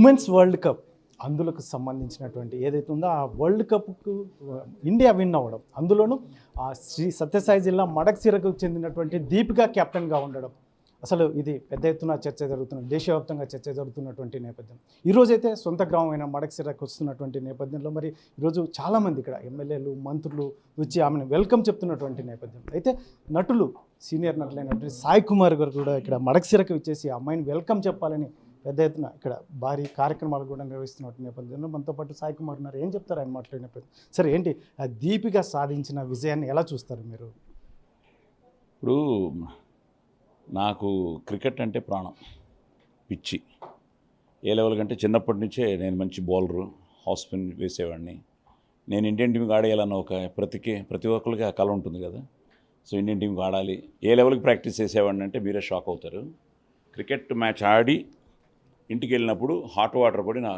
Women's world cup అందులోకి సంబంధించినటువంటి ఏదైతే ఉందో ఆ వరల్డ్ కప్కు ఇండియా విన్ అవ్వడం, అందులోనూ ఆ శ్రీ సత్యసాయి జిల్లా మడక్సిరకు చెందినటువంటి దీపిక కెప్టెన్గా ఉండడం, అసలు ఇది పెద్ద ఎత్తున చర్చ జరుగుతున్న, దేశవ్యాప్తంగా చర్చ జరుగుతున్నటువంటి నేపథ్యం. ఈరోజైతే సొంత గ్రామమైన మడక్సిరకు వస్తున్నటువంటి నేపథ్యంలో మరి ఈరోజు చాలామంది ఇక్కడ ఎమ్మెల్యేలు, మంత్రులు వచ్చి ఆమెను వెల్కమ్ చెప్తున్నటువంటి నేపథ్యం. అయితే నటులు, సీనియర్ నటులైనటువంటి సాయి కుమార్ గారు కూడా ఇక్కడ మడక్సిరకు వచ్చేసి అమ్మాయిని వెల్కమ్ చెప్పాలని పెద్ద ఎత్తున ఇక్కడ భారీ కార్యక్రమాలు కూడా నిర్వహిస్తున్నటువంటి నేపథ్యంలో మనతో పాటు సాయి కుమార్ ఉన్నారు. ఏం చెప్తారు ఆయన మాట్లాడినప్పుడు? సరే, ఏంటి ఆ దీపిక సాధించిన విజయాన్ని ఎలా చూస్తారు మీరు? ఇప్పుడు నాకు క్రికెట్ అంటే ప్రాణం, పిచ్చి. ఏ లెవెల్ కంటే చిన్నప్పటి నుంచే నేను మంచి బౌలరు, హాఫ్ స్పిన్ వేసేవాడిని. నేను ఇండియన్ టీంకి ఆడేయాలన్న ఒక ప్రతి ఒక్కరికి ఆ కళ ఉంటుంది కదా. సో ఇండియన్ టీంకి ఆడాలి, ఏ లెవెల్కి ప్రాక్టీస్ చేసేవాడిని అంటే మీరే షాక్ అవుతారు. క్రికెట్ మ్యాచ్ ఆడి ఇంటికి వెళ్ళినప్పుడు హాట్ వాటర్ పడి నా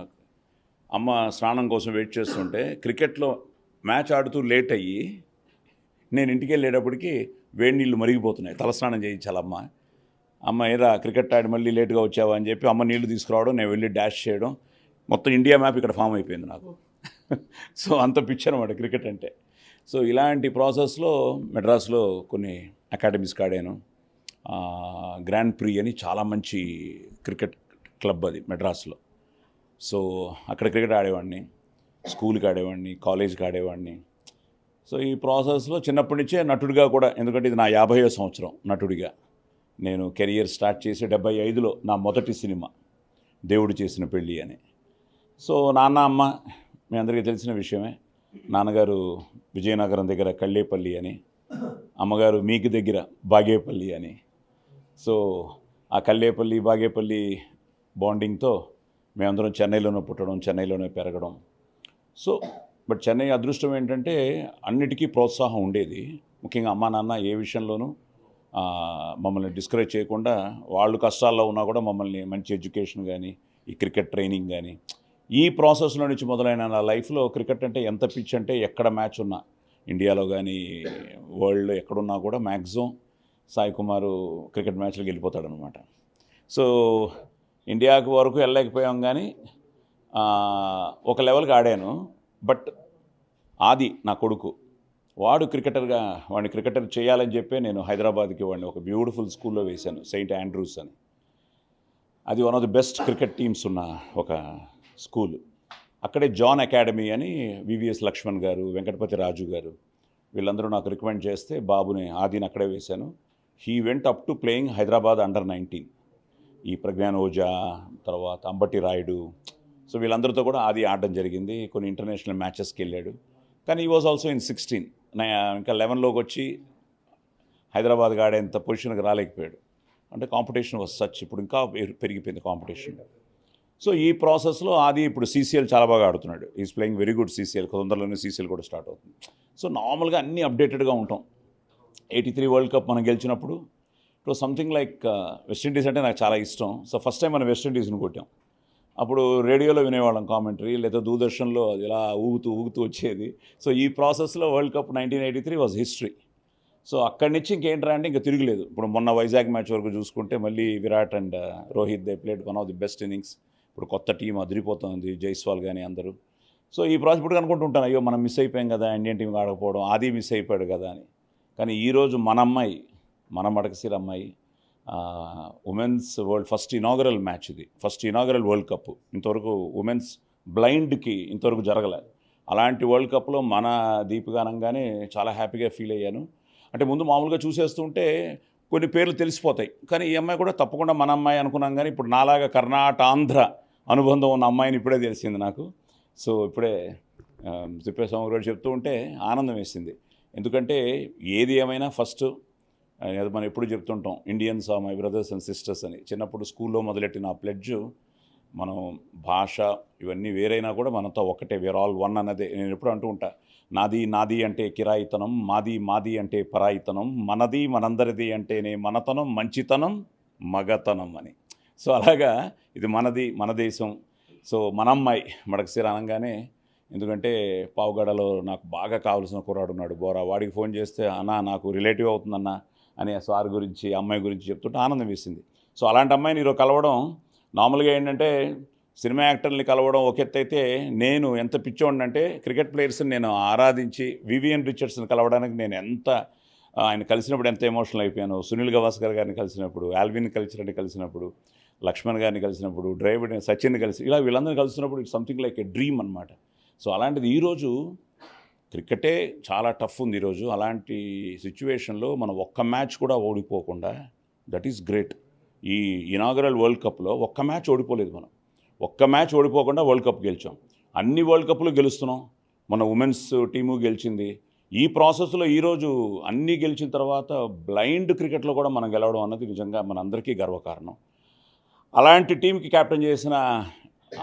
అమ్మ స్నానం కోసం వెయిట్ చేస్తుంటే క్రికెట్లో మ్యాచ్ ఆడుతూ లేట్ అయ్యి నేను ఇంటికి వెళ్ళేటప్పటికి వేడి నీళ్ళు మరిగిపోతున్నాయి, తలస్నానం చేయించాలి అమ్మ ఏరా క్రికెట్ ఆడి మళ్ళీ లేట్గా వచ్చావా అని చెప్పి అమ్మ నీళ్లు తీసుకురావడం, నేను వెళ్ళి డాష్ చేయడం, మొత్తం ఇండియా మ్యాప్ ఇక్కడ ఫామ్ అయిపోయింది నాకు. సో అంత పిచ్చి అనమాట క్రికెట్ అంటే. సో ఇలాంటి ప్రాసెస్లో మెడ్రాస్లో కొన్ని అకాడమీస్కి ఆడాను. గ్రాండ్ ప్రీ అని చాలా మంచి క్రికెట్ క్లబ్ అది మెడ్రాస్లో. సో అక్కడ క్రికెట్ ఆడేవాడిని, స్కూల్కి ఆడేవాడిని, కాలేజ్కి ఆడేవాడిని. సో ఈ ప్రాసెస్లో చిన్నప్పటి నుంచే నటుడిగా కూడా, ఎందుకంటే ఇది నా 50వ సంవత్సరం నటుడిగా. నేను కెరియర్ స్టార్ట్ చేసి 75లో నా మొదటి సినిమా దేవుడు చేసిన పెళ్ళి అని. సో నాన్న అమ్మ మీ అందరికీ తెలిసిన విషయమే. నాన్నగారు విజయనగరం దగ్గర కళ్ళేపల్లి అని, అమ్మగారు మీకు దగ్గర బాగేపల్లి అని. సో ఆ కళ్ళేపల్లి బాగేపల్లి బాండింగ్తో మేమందరం చెన్నైలోనే పుట్టడం, చెన్నైలోనే పెరగడం. సో బట్ చెన్నై అదృష్టం ఏంటంటే అన్నిటికీ ప్రోత్సాహం ఉండేది. ముఖ్యంగా అమ్మా నాన్న ఏ విషయంలోనూ మమ్మల్ని డిస్కరేజ్ చేయకుండా, వాళ్ళు కష్టాల్లో ఉన్నా కూడా మమ్మల్ని మంచి ఎడ్యుకేషన్ కానీ, ఈ క్రికెట్ ట్రైనింగ్ కానీ, ఈ ప్రాసెస్లో నుంచి మొదలైన నా లైఫ్లో క్రికెట్ అంటే ఎంత పిచ్ అంటే ఎక్కడ మ్యాచ్ ఉన్నా, ఇండియాలో కానీ వరల్డ్ ఎక్కడున్నా కూడా మ్యాక్సిమం సాయి కుమారు క్రికెట్ మ్యాచ్లకు వెళ్ళిపోతాడనమాట. సో ఇండియాకి వరకు వెళ్ళలేకపోయాం కానీ ఒక లెవెల్కి ఆడాను. బట్ ఆది నా కొడుకు, వాడు క్రికెటర్గా, వాడిని క్రికెటర్ చేయాలని చెప్పి నేను హైదరాబాద్కి వాడిని ఒక బ్యూటిఫుల్ స్కూల్లో వేశాను, సెయింట్ ఆండ్రూస్ అని. అది one of the best cricket teams ఉన్న ఒక స్కూల్. అక్కడే జాన్ అకాడమీ అని వివిఎస్ లక్ష్మణ్ గారు, వెంకటపతి రాజు గారు వీళ్ళందరూ నాకు రికమెండ్ చేస్తే బాబుని ఆదిని అక్కడే వేశాను. He went up to playing Hyderabad under-19. ఈ ప్రజ్ఞాన్ ఓజా, తర్వాత అంబటి రాయుడు, సో వీళ్ళందరితో కూడా ఆది ఆడడం జరిగింది. కొన్ని ఇంటర్నేషనల్ మ్యాచెస్కి వెళ్ళాడు. కానీ ఈ వాజ్ ఆల్సో ఇన్ 16. ఇంకా 11లోకి వచ్చి హైదరాబాద్కి ఆడేంత పొజిషన్కి రాలేకపోయాడు. అంటే కాంపిటీషన్ వాజ్ సచ్. ఇప్పుడు ఇంకా పెరిగిపోయింది కాంపిటీషన్. సో ఈ ప్రాసెస్లో ఆది ఇప్పుడు CCL చాలా బాగా ఆడుతున్నాడు. Is playing very good CCL. తొందరలోనే CCL కూడా స్టార్ట్ అవుతుంది. సో నార్మల్గా అన్నీ అప్డేటెడ్గా ఉంటాం. 83 వరల్డ్ కప్ మనం గెలిచినప్పుడు it was something like, West Indies అంటే నాకు చాలా ఇష్టం. సో ఫస్ట్ టైం మనం వెస్టిండీస్ని కొట్టాం. అప్పుడు రేడియోలో వినేవాళ్ళం కామెంటరీ, లేదా దూరదర్శన్లో అది ఇలా ఊగుతూ వచ్చేది. సో ఈ ప్రాసెస్లో world cup 1983 was history. So అక్కడి నుంచి ఇంకేంట్రా అంటే ఇంకా తిరగలేదు. ఇప్పుడు మొన్న వైజాగ్ మ్యాచ్ వరకు చూసుకుంటే మళ్ళీ Virat and Rohit they played one of the best innings. ఇప్పుడు కొత్త టీం అదిరిపోతుంది, జైస్వాల్ కానీ అందరూ. సో ఈ ప్రాసెస్ ఇప్పుడు అనుకుంటుంటాను, అయ్యో మనం మిస్ అయిపోయాం కదా, ఇండియన్ టీం ఆడకపోవడం, ఆది మిస్ అయిపోయాడు కదా అని. కానీ ఈరోజు మన అమ్మాయి, మన మడకసిర అమ్మాయి women's world first inaugural match, ఇది ఫస్ట్ ఇనాగరల్ వరల్డ్ కప్. ఇంతవరకు ఉమెన్స్ బ్లైండ్కి ఇంతవరకు జరగలేదు. అలాంటి వరల్డ్ కప్లో మన దీపిక అనగానే చాలా హ్యాపీగా ఫీల్ అయ్యాను. అంటే ముందు మామూలుగా చూసేస్తుంటే కొన్ని పేర్లు తెలిసిపోతాయి, కానీ ఈ అమ్మాయి కూడా తప్పకుండా మన అమ్మాయి అనుకున్నాం. కానీ ఇప్పుడు నాలాగా ఆంధ్ర అనుబంధం ఉన్న అమ్మాయిని ఇప్పుడే తెలిసింది నాకు. సో ఇప్పుడే తిప్పేస్వామి గారు చెప్తూ ఉంటే ఆనందం వేసింది. ఎందుకంటే ఏది ఏమైనా ఫస్ట్ అది మనం ఎప్పుడు చెప్తుంటాం, Indians are my brothers and sisters అని. చిన్నప్పుడు స్కూల్లో మొదలెట్టిన ఆ ప్లెడ్జ్, మనం భాష ఇవన్నీ వేరైనా కూడా మనతో ఒకటే, వేర్ ఆల్ వన్ అన్నదే నేను ఎప్పుడు అంటూ ఉంటా. నాది అంటే కిరాయితనం, మాది అంటే పరాయితనం, మనది మనందరిది అంటేనే మనతనం, మంచితనం మగతనం అని. సో అలాగా ఇది మనది, మన దేశం. సో మన అమ్మాయి మడకసిర అనగానే, ఎందుకంటే పావుగడలో నాకు బాగా కావాల్సిన కుర్రాడు ఉన్నాడు బోరా, వాడికి ఫోన్ చేస్తే అన్న నాకు రిలేటివ్ అవుతుందన్న అని సార్ గురించి, అమ్మాయి గురించి చెప్తుంటే ఆనందం వేసింది. సో అలాంటి అమ్మాయిని ఈరోజు కలవడం, నార్మల్గా ఏంటంటే సినిమా యాక్టర్ని కలవడం ఒక ఎత్తు అయితే, నేను ఎంత పిచ్చోడిని అంటే క్రికెట్ ప్లేయర్స్ని నేను ఆరాధించి వివిఎన్ రిచర్డ్స్ని కలవడానికి నేను ఎంత ఆయన కలిసినప్పుడు ఎంత ఎమోషనల్ అయిపోయాను. సునీల్ గవాస్కర్ గారిని కలిసినప్పుడు, ఆల్విన్ కల్చర్ని కలిసినప్పుడు, లక్ష్మణ్ గారిని కలిసినప్పుడు, డ్రైవిడ్ సచిన్ కలిసి, ఇలా వీళ్ళందరినీ కలిసినప్పుడు it's something like a dream అనమాట. సో అలాంటిది ఈరోజు క్రికెటే చాలా టఫ్ ఉంది ఈరోజు. అలాంటి సిచ్యువేషన్లో మనం ఒక్క మ్యాచ్ కూడా ఓడిపోకుండా, దట్ ఈస్ గ్రేట్. ఈ ఇనాగరల్ వరల్డ్ కప్లో ఒక్క మ్యాచ్ ఓడిపోలేదు మనం. ఒక్క మ్యాచ్ ఓడిపోకుండా వరల్డ్ కప్ గెలిచాం. అన్ని వరల్డ్ కప్లు గెలుస్తున్నాం. మన ఉమెన్స్ టీము గెలిచింది. ఈ ప్రాసెస్లో ఈరోజు అన్నీ గెలిచిన తర్వాత బ్లైండ్ క్రికెట్లో కూడా మనం గెలవడం అన్నది నిజంగా మనందరికీ గర్వకారణం. అలాంటి టీంకి కెప్టెన్ చేసిన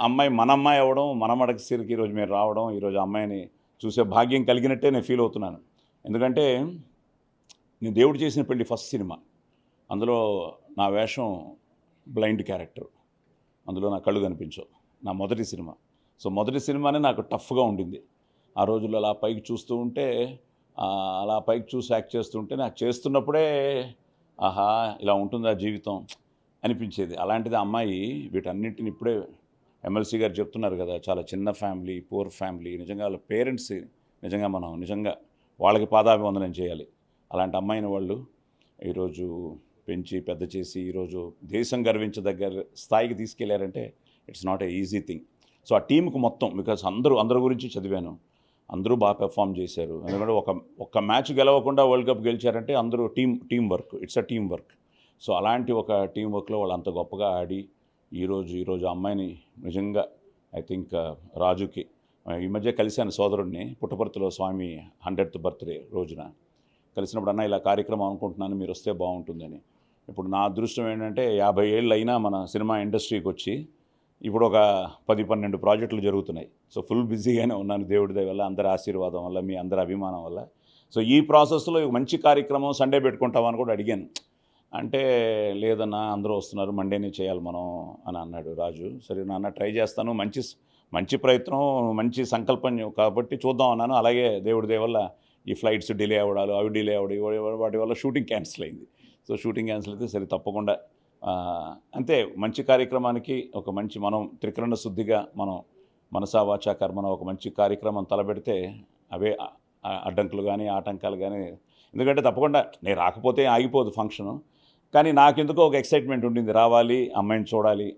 అమ్మాయి మన అమ్మాయి అవ్వడం, మన మడకసిరికి ఈరోజు మీరు రావడం, ఈరోజు అమ్మాయిని చూసే భాగ్యం కలిగినట్టే నేను ఫీల్ అవుతున్నాను. ఎందుకంటే నేను దేవుడు చేసిన పెళ్ళి ఫస్ట్ సినిమా, అందులో నా వేషం బ్లైండ్ క్యారెక్టర్, అందులో నా కళ్ళు కనిపించవు. నా మొదటి సినిమా. సో మొదటి సినిమానే నాకు టఫ్గా ఉండింది. ఆ రోజుల్లో అలా పైకి చూస్తూ ఉంటే, అలా పైకి చూసి యాక్ట్ చేస్తుంటే, నాకు చేస్తున్నప్పుడే ఆహా ఇలా ఉంటుందా జీవితం అనిపించేది. అలాంటిది అమ్మాయి వీటన్నింటిని ఇప్పుడే ఎమ్మెల్సీ గారు చెప్తున్నారు కదా, చాలా చిన్న ఫ్యామిలీ, పూర్ ఫ్యామిలీ. నిజంగా వాళ్ళ పేరెంట్స్ నిజంగా మనం నిజంగా వాళ్ళకి పాదాభివందనం చేయాలి. అలాంటి అమ్మాయిని వాళ్ళు ఈరోజు పెంచి పెద్ద చేసి ఈరోజు దేశం గర్వించదగ్గ స్థాయికి తీసుకెళ్లారంటే it's not a easy thing. So ఆ టీంకు మొత్తం, బికాస్ అందరి గురించి చదివాను, అందరూ బాగా పెర్ఫామ్ చేశారు. ఎందుకంటే ఒక మ్యాచ్ గెలవకుండా వరల్డ్ కప్ గెలిచారంటే అందరూ team work, it's a team work. So అలాంటి ఒక టీం వర్క్లో వాళ్ళు అంత గొప్పగా ఆడి ఈరోజు అమ్మాయిని నిజంగా ఐ థింక్ రాజుకి ఈ మధ్య కలిశాను సోదరుడిని పుట్టపర్తిలో, స్వామి 100th బర్త్డే రోజున కలిసినప్పుడు, అన్న ఇలా కార్యక్రమం అనుకుంటున్నాను, మీరు వస్తే బాగుంటుందని. ఇప్పుడు నా అదృష్టం ఏంటంటే 50 ఏళ్ళు అయినా మన సినిమా ఇండస్ట్రీకి వచ్చి ఇప్పుడు ఒక 10-12 ప్రాజెక్టులు జరుగుతున్నాయి. సో ఫుల్ బిజీగానే ఉన్నాను దేవుడి దయ వల్ల, అందరి ఆశీర్వాదం వల్ల, మీ అందరి అభిమానం వల్ల. సో ఈ ప్రాసెస్లో మంచి కార్యక్రమం సండే పెట్టుకుంటామని కూడా అడిగాను. అంటే లేదన్నా అందరూ వస్తున్నారు, మండేనే చేయాలి మనం అని అన్నాడు రాజు. సరే నాన్న ట్రై చేస్తాను, మంచి ప్రయత్నం, మంచి సంకల్పం కాబట్టి చూద్దాం అన్నాను. అలాగే దేవుడి దయ వల్ల ఈ ఫ్లైట్స్ డిలే అవ్వడాలు, అవి డిలే అవ్వడం, వాటి వల్ల షూటింగ్ క్యాన్సిల్ అయింది. సో షూటింగ్ క్యాన్సిల్ అయితే సరే తప్పకుండా అంతే, మంచి కార్యక్రమానికి ఒక మంచి మనం త్రికరణ శుద్ధిగా మనం మనసా వాచా కర్మన ఒక మంచి కార్యక్రమం తలపెడితే అవే అడ్డంకులు కానీ ఆటంకాలు కానీ, ఎందుకంటే తప్పకుండా నేను రాకపోతే ఆగిపోదు ఫంక్షను. కానీ నాకెందుకో ఒక ఎక్సైట్మెంట్ ఉండింది, రావాలి, అమ్మాయిని చూడాలి.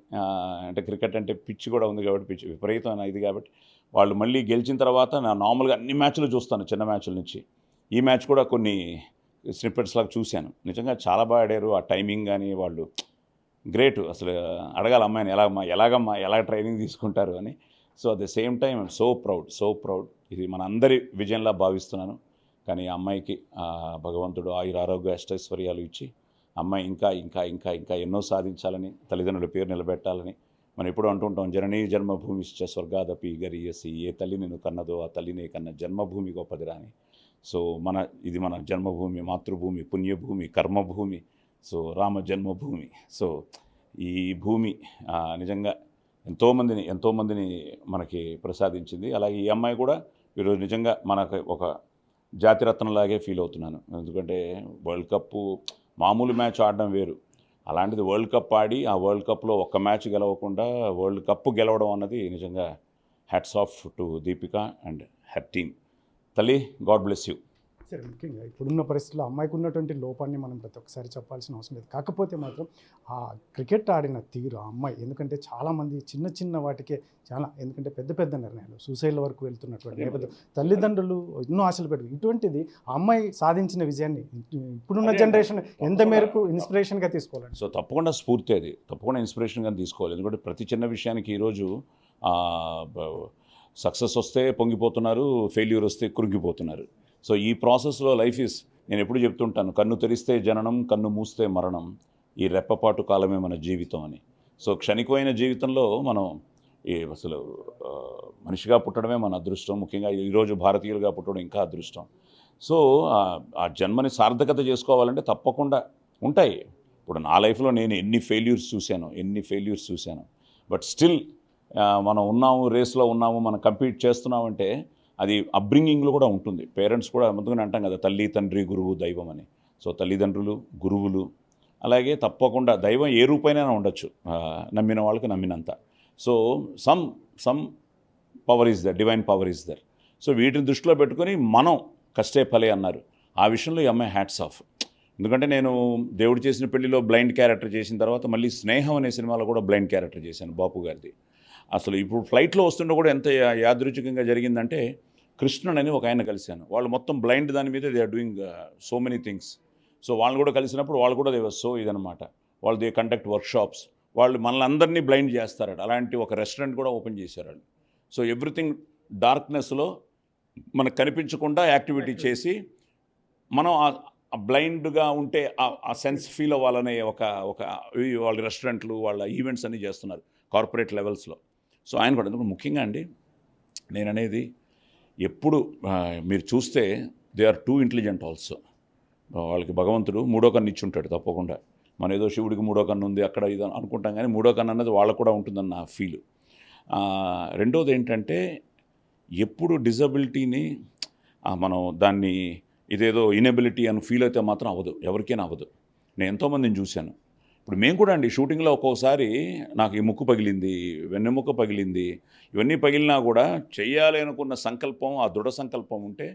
అంటే క్రికెట్ అంటే పిచ్చి కూడా ఉంది కాబట్టి, పిచ్చి విపరీతమైన ఇది కాబట్టి, వాళ్ళు మళ్ళీ గెలిచిన తర్వాత నా నార్మల్గా అన్ని మ్యాచ్లు చూస్తాను, చిన్న మ్యాచ్ల నుంచి. ఈ మ్యాచ్ కూడా కొన్ని స్నిప్పెట్స్ లాగా చూశాను. నిజంగా చాలా బాగా ఆడారు. ఆ టైమింగ్ కానీ వాళ్ళు గ్రేట్. అసలు అడగాలి అమ్మాయిని ఎలా ట్రైనింగ్ తీసుకుంటారు అని. So at the same time I'm so proud. ఇది మన అందరి విజయంలా భావిస్తున్నాను. కానీ ఆ అమ్మాయికి భగవంతుడు ఆరోగ్య అష్టైశ్వర్యాలు ఇచ్చి అమ్మాయి ఇంకా ఎన్నో సాధించాలని, తల్లిదండ్రుల పేరు నిలబెట్టాలని మనం ఎప్పుడు అంటుంటాం, జననీ జన్మభూమిశ్చ స్వర్గాదపి గరీయసి, ఏ తల్లి నేను కన్నదో ఆ తల్లినే కన్న జన్మభూమి గొప్పదిరా అని. సో ఇది మన జన్మభూమి, మాతృభూమి, పుణ్యభూమి, కర్మభూమి, సో రామ జన్మభూమి. సో ఈ భూమి నిజంగా ఎంతోమందిని మనకి ప్రసాదించింది. అలాగే ఈ అమ్మాయి కూడా ఈరోజు నిజంగా మనకు ఒక జాతిరత్నంలాగే ఫీల్ అవుతున్నాను. ఎందుకంటే వరల్డ్ కప్పు మామూలు మ్యాచ్ ఆడడం వేరు, అలాంటిది వరల్డ్ కప్ ఆడి ఆ వరల్డ్ కప్లో ఒక్క మ్యాచ్ గెలవకుండా వరల్డ్ కప్ గెలవడం అన్నది నిజంగా hats off to Deepika and her team. తల్లి, గాడ్ బ్లెస్ యూ. సరే, ముఖ్యంగా ఇప్పుడున్న పరిస్థితుల్లో అమ్మాయికి ఉన్నటువంటి లోపాన్ని మనం ప్రతి ఒక్కసారి చెప్పాల్సిన అవసరం లేదు. కాకపోతే మాత్రం ఆ క్రికెట్ ఆడిన తీరు ఆ అమ్మాయి, ఎందుకంటే చాలామంది చిన్న వాటికే ఎందుకంటే పెద్ద నిర్ణయాలు, సూసైడ్ల వరకు వెళ్తున్నటువంటి నేపథ్యం, తల్లిదండ్రులు ఎన్నో ఆశలు పెట్టారు. ఇటువంటిది ఆ అమ్మాయి సాధించిన విజయాన్ని ఇప్పుడున్న జనరేషన్ ఎంత మేరకు ఇన్స్పిరేషన్గా తీసుకోవాలి? సో తప్పకుండా స్ఫూర్తి, అది తప్పకుండా ఇన్స్పిరేషన్గా తీసుకోవాలి. ఎందుకంటే ప్రతి చిన్న విషయానికి ఈరోజు సక్సెస్ వస్తే పొంగిపోతున్నారు, ఫెయిల్యూర్ వస్తే కృంగిపోతున్నారు. సో ఈ ప్రాసెస్లో నేను ఎప్పుడు చెప్తుంటాను, కన్ను తెరిస్తే జననం, కన్ను మూస్తే మరణం, ఈ రెప్పపాటు కాలమే మన జీవితం అని. సో క్షణికమైన జీవితంలో మనం అసలు మనిషిగా పుట్టడమే మన అదృష్టం. ముఖ్యంగా ఈరోజు భారతీయులుగా పుట్టడం ఇంకా అదృష్టం. సో ఆ జన్మని సార్థకత చేసుకోవాలంటే తప్పకుండా ఉంటాయి. ఇప్పుడు నా లైఫ్లో నేను ఎన్ని ఫెయిల్యూర్స్ చూశాను. బట్ స్టిల్ మనం ఉన్నాము, రేస్లో ఉన్నాము, మనం కంపీట్ చేస్తున్నామంటే అది అప్బ్రింగింగ్లో కూడా ఉంటుంది. పేరెంట్స్ కూడా ముందుగానే అంటాం కదా, తల్లి, తండ్రి, గురువు, దైవం అని. సో తల్లిదండ్రులు, గురువులు, అలాగే తప్పకుండా దైవం ఏ రూపైనా ఉండొచ్చు, నమ్మిన వాళ్ళకి నమ్మినంత. So some power is there, divine power is there. So వీటిని దృష్టిలో పెట్టుకొని మనం కష్టే ఫలే అన్నారు. ఆ విషయంలో ఈ అమ్మాయి హ్యాట్స్ ఆఫ్. ఎందుకంటే నేను దేవుడు చేసిన పెళ్లిలో బ్లైండ్ క్యారెక్టర్ చేసిన తర్వాత మళ్ళీ స్నేహం అనే సినిమాలో కూడా బ్లైండ్ క్యారెక్టర్ చేశాను బాపు గారిది. అసలు ఇప్పుడు ఫ్లైట్లో వస్తుంటే కూడా ఎంత యాదృచ్ఛికంగా జరిగిందంటే, కృష్ణుడు అని ఒక ఆయన కలిశాను. వాళ్ళు మొత్తం బ్లైండ్ దాని మీద they are doing so many things. So వాళ్ళని కూడా కలిసినప్పుడు వాళ్ళు కూడా దే వాజ్ సో ఇదనమాట. వాళ్ళు దే కండక్ట్ వర్క్షాప్స్. వాళ్ళు మనల్ని అందరినీ బ్లైండ్ చేస్తారట. అలాంటి ఒక రెస్టారెంట్ కూడా ఓపెన్ చేశారు వాళ్ళు. సో ఎవ్రీథింగ్ డార్క్నెస్లో మనకు కనిపించకుండా యాక్టివిటీ చేసి మనం ఆ బ్లైండ్గా ఉంటే ఆ సెన్స్ ఫీల్ అవ్వాలనే ఒక వాళ్ళ రెస్టారెంట్లు, వాళ్ళ ఈవెంట్స్ అన్నీ చేస్తున్నారు కార్పొరేట్ లెవెల్స్లో. సో ఆయన కూడా ఎందుకంటే ముఖ్యంగా అండి నేను అనేది ఎప్పుడు మీరు చూస్తే they are too intelligent also. వాళ్ళకి భగవంతుడు మూడో కన్ను ఇచ్చి ఉంటాడు తప్పకుండా. మన ఏదో శివుడికి మూడో కన్ను ఉంది అక్కడ ఇది అనుకుంటాం, కానీ మూడో కన్ను అన్నది వాళ్ళకు కూడా ఉంటుందన్న ఫీలు. రెండోది ఏంటంటే ఎప్పుడు డిజబిలిటీని మనం దాన్ని ఇదేదో ఇనెబిలిటీ అని ఫీల్ అయితే మాత్రం అవ్వదు, ఎవరికైనా అవ్వదు. నేను ఎంతోమందిని చూశాను. ఇప్పుడు మేము కూడా అండి షూటింగ్లో ఒక్కోసారి నాకు ఈ ముక్కు పగిలింది, వెన్నెముక్క పగిలింది, ఇవన్నీ పగిలినా కూడా చెయ్యాలి అనుకున్న సంకల్పం, ఆ దృఢ సంకల్పం ఉంటే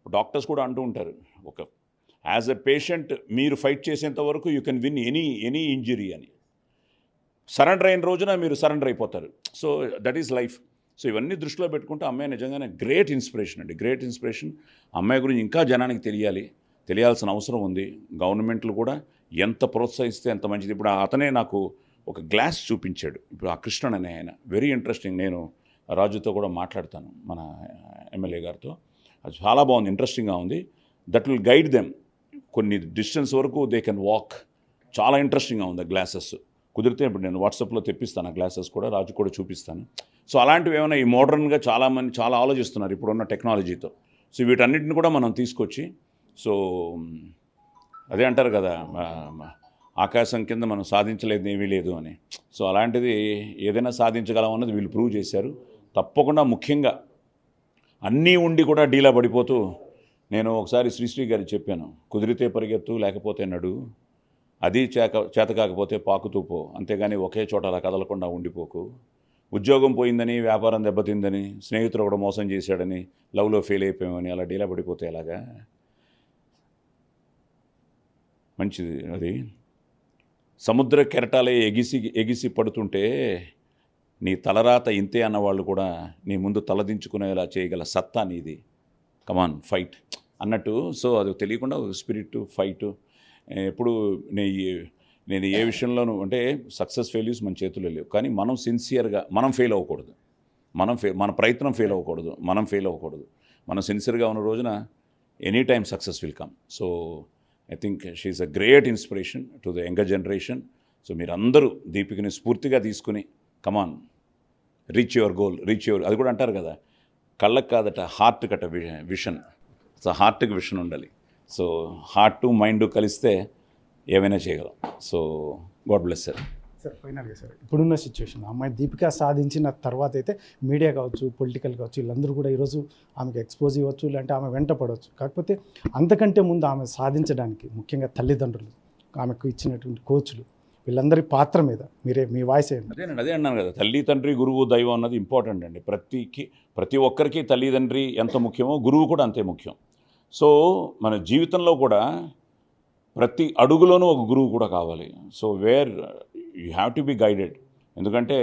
డాక్టర్స్ కూడా అంటూ ఉంటారు, ఒక యాజ్ ఎ పేషెంట్ మీరు ఫైట్ చేసేంత వరకు you can win any injury అని. సరెండర్ అయిన రోజున మీరు సరెండర్ అయిపోతారు. So that is life. So ఇవన్నీ దృష్టిలో పెట్టుకుంటే అమ్మాయి నిజంగానే గ్రేట్ ఇన్స్పిరేషన్ అండి, గ్రేట్ ఇన్స్పిరేషన్. అమ్మాయి గురించి ఇంకా జనానికి తెలియాల్సిన అవసరం ఉంది. గవర్నమెంట్లు కూడా ఎంత ప్రోత్సహిస్తే ఎంత మంచిది. ఇప్పుడు అతనే నాకు ఒక గ్లాస్ చూపించాడు. ఇప్పుడు ఆ కృష్ణన్ అనే ఆయన వెరీ ఇంట్రెస్టింగ్. నేను రాజుతో కూడా మాట్లాడతాను, మన ఎమ్మెల్యే గారితో. అది చాలా బాగుంది, ఇంట్రెస్టింగ్గా ఉంది. దట్ విల్ గైడ్ దెమ్ కొన్ని డిస్టెన్స్ వరకు దే కెన్ వాక్. చాలా ఇంట్రెస్టింగ్గా ఉంది ఆ గ్లాసెస్. కుదిరితే ఇప్పుడు నేను వాట్సాప్లో తెప్పిస్తాను ఆ గ్లాసెస్ కూడా, రాజు కూడా చూపిస్తాను. సో అలాంటివి ఏమైనా ఈ మోడర్న్గా చాలామంది చాలా ఆలోచిస్తున్నారు ఇప్పుడున్న టెక్నాలజీతో. సో వీటన్నిటిని కూడా మనం తీసుకొచ్చి, సో అదే అంటారు కదా ఆకాశం కింద మనం సాధించలేదు ఏమీ లేదు అని. సో అలాంటిది ఏదైనా సాధించగలం అన్నది వీళ్ళు ప్రూవ్ చేశారు. తప్పకుండా ముఖ్యంగా అన్నీ ఉండి కూడా డీలా పడిపోతూ, నేను ఒకసారి శ్రీశ్రీ గారికి చెప్పాను, కుదిరితే పరిగెత్తు లేకపోతే నడు, అది చేత కాకపోతే పాకుతూ పో, అంతేగాని ఒకే చోట అలా కదలకుండా ఉండిపోకు. ఉద్యోగం పోయిందని, వ్యాపారం దెబ్బతిందని, స్నేహితుడు కూడా మోసం చేశాడని, లవ్లో ఫెయిల్ అయిపోయామని అలా డీలా పడిపోతే ఎలాగా? మంచిది అది. సముద్ర కెరటాలే ఎగిసి పడుతుంటే నీ తలరాత ఇంతే అన్నవాళ్ళు కూడా నీ ముందు తలదించుకునేలా చేయగల సత్తా నీది, కమాన్ ఫైట్ అన్నట్టు. సో అది తెలియకుండా స్పిరిట్ ఫైట్. ఎప్పుడు నేను ఏ విషయంలోనూ అంటే సక్సెస్ ఫెయిల్యూస్ మన చేతుల్లో లేవు, కానీ మనం సిన్సియర్గా మనం ఫెయిల్ అవ్వకూడదు, మన ప్రయత్నం ఫెయిల్ అవ్వకూడదు, మనం సిన్సియర్గా ఉన్న రోజున any time success will come. So I think she is a great inspiration to the younger generation. So మీరందరూ దీపికని స్ఫూర్తిగా తీసుకుని కమాన్ రీచ్ యువర్ గోల్, అది కూడా అంటారు కదా, కళ్ళకు కాదట హార్ట్ కట విషన్. సో హార్ట్కి విషన్ ఉండాలి. సో హార్ట్ మైండ్ కలిస్తే ఏమైనా చేయగలం. So God bless sir. Sir ఫైనల్గా సార్ ఇప్పుడున్న సిచ్యువేషన్ అమ్మాయి దీపిక సాధించిన తర్వాత అయితే మీడియా కావచ్చు, పొలిటికల్ కావచ్చు, వీళ్ళందరూ కూడా ఈరోజు ఆమెకు ఎక్స్పోజ్ ఇవ్వచ్చు, లేదంటే ఆమె వెంట పడవచ్చు. కాకపోతే అంతకంటే ముందు ఆమె సాధించడానికి ముఖ్యంగా తల్లిదండ్రులు, ఆమెకు ఇచ్చినటువంటి కోచ్లు, వీళ్ళందరి పాత్ర మీద మీ వాయిస్ ఏంటి? అదే అన్నాను కదా, తల్లి తండ్రి గురువు దైవం అన్నది ఇంపార్టెంట్ అండి. ప్రతి ఒక్కరికి తల్లిదండ్రి ఎంత ముఖ్యమో గురువు కూడా అంతే ముఖ్యం. సో మన జీవితంలో కూడా ప్రతి అడుగులోనూ ఒక గురువు కూడా కావాలి. So where you have to be guided. ఎందుకంటే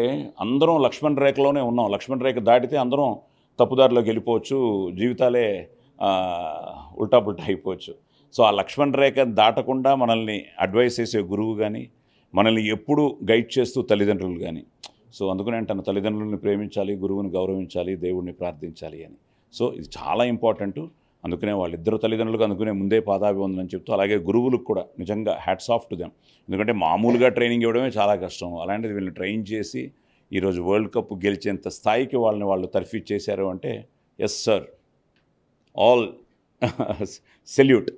అందరం లక్ష్మణ్ రేఖలోనే ఉన్నాం. లక్ష్మణ్ రేఖ దాటితే అందరం తప్పుదారిలోకి వెళ్ళిపోవచ్చు, జీవితాలే ఉల్టా పుల్టా అయిపోవచ్చు. సో ఆ లక్ష్మణ్ రేఖ దాటకుండా మనల్ని అడ్వైస్ చేసే గురువు కానీ, మనల్ని ఎప్పుడూ గైడ్ చేస్తూ తల్లిదండ్రులు కానీ. సో అందుకనే అంటాను, తల్లిదండ్రులని ప్రేమించాలి, గురువుని గౌరవించాలి, దేవుడిని ప్రార్థించాలి అని. సో ఇది చాలా ఇంపార్టెంట్. అందుకనే వాళ్ళిద్దరు తల్లిదండ్రులకు అందుకనే ముందే పాదాభివందనం చెప్తూ, అలాగే గురువులకు కూడా నిజంగా హ్యాట్స్ ఆఫ్ టు దెమ్. ఎందుకంటే మామూలుగా ట్రైనింగ్ ఇవ్వడమే చాలా కష్టం. అలాంటిది వీళ్ళని ట్రైన్ చేసి ఈరోజు వరల్డ్ కప్ గెలిచేంత స్థాయికి వాళ్ళు తర్ఫీదు చేశారు అంటే yes sir, all salute.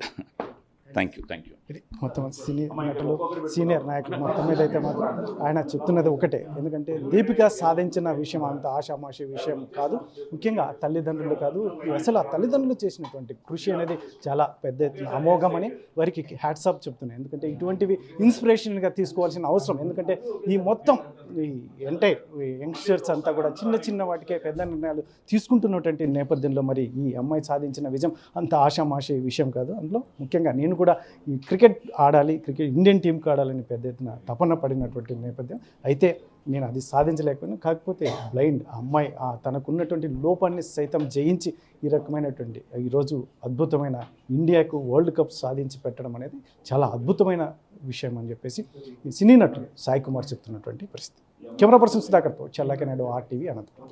Thank you. ఇది మొత్తం సినీ నటులు సీనియర్ నాయకులు మొత్తం మీద అయితే మాత్రం ఆయన చెప్తున్నది ఒకటే, ఎందుకంటే దీపిక సాధించిన విషయం అంత ఆషామాషి విషయం కాదు, ముఖ్యంగా తల్లిదండ్రులు కాదు, అసలు ఆ తల్లిదండ్రులు చేసినటువంటి కృషి అనేది చాలా పెద్ద ఎత్తున అమోఘమని వారికి హ్యాట్సాప్ చెప్తున్నాయి. ఎందుకంటే ఇటువంటివి ఇన్స్పిరేషన్గా తీసుకోవాల్సిన అవసరం, ఎందుకంటే ఈ మొత్తం ఈ ఎంటైర్ యంగ్స్టర్స్ అంతా కూడా చిన్న చిన్న వాటికే పెద్ద నిర్ణయాలు తీసుకుంటున్నటువంటి నేపథ్యంలో మరి ఈ అమ్మాయి సాధించిన విజయం అంత ఆషామాషి విషయం కాదు. అందులో ముఖ్యంగా నేను కూడా ఈ క్రికెట్ ఆడాలి, క్రికెట్ ఇండియన్ టీంకి ఆడాలని పెద్ద ఎత్తున తపన పడినటువంటి నేపథ్యం. అయితే నేను అది సాధించలేకపోయినా, కాకపోతే బ్లైండ్ అమ్మాయి తనకున్నటువంటి లోపాన్ని సైతం జయించి ఈ రకమైనటువంటి ఈరోజు అద్భుతమైన ఇండియాకు వరల్డ్ కప్ సాధించి పెట్టడం అనేది చాలా అద్భుతమైన విషయం అని చెప్పేసి ఈ సినీ నటులు సాయి కుమార్ చెప్తున్నటువంటి పరిస్థితి. కెమెరా పర్సన్ సుధాకర్తో చల్లాకి నాయుడు, RTV, అనంతపురం.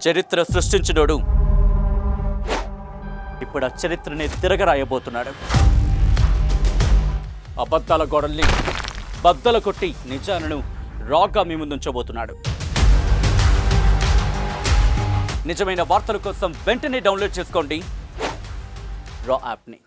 చరిత్ర సృష్టించినోడు ఇప్పుడు ఆ చరిత్రని తిరగరాయబోతున్నాడు. అబద్ధాల గోడల్ని బద్దలు కొట్టి నిజాలను రాగా మీ ముందుంచబోతున్నాడు. నిజమైన వార్తల కోసం వెంటనే డౌన్లోడ్ చేసుకోండి రా యాప్ని.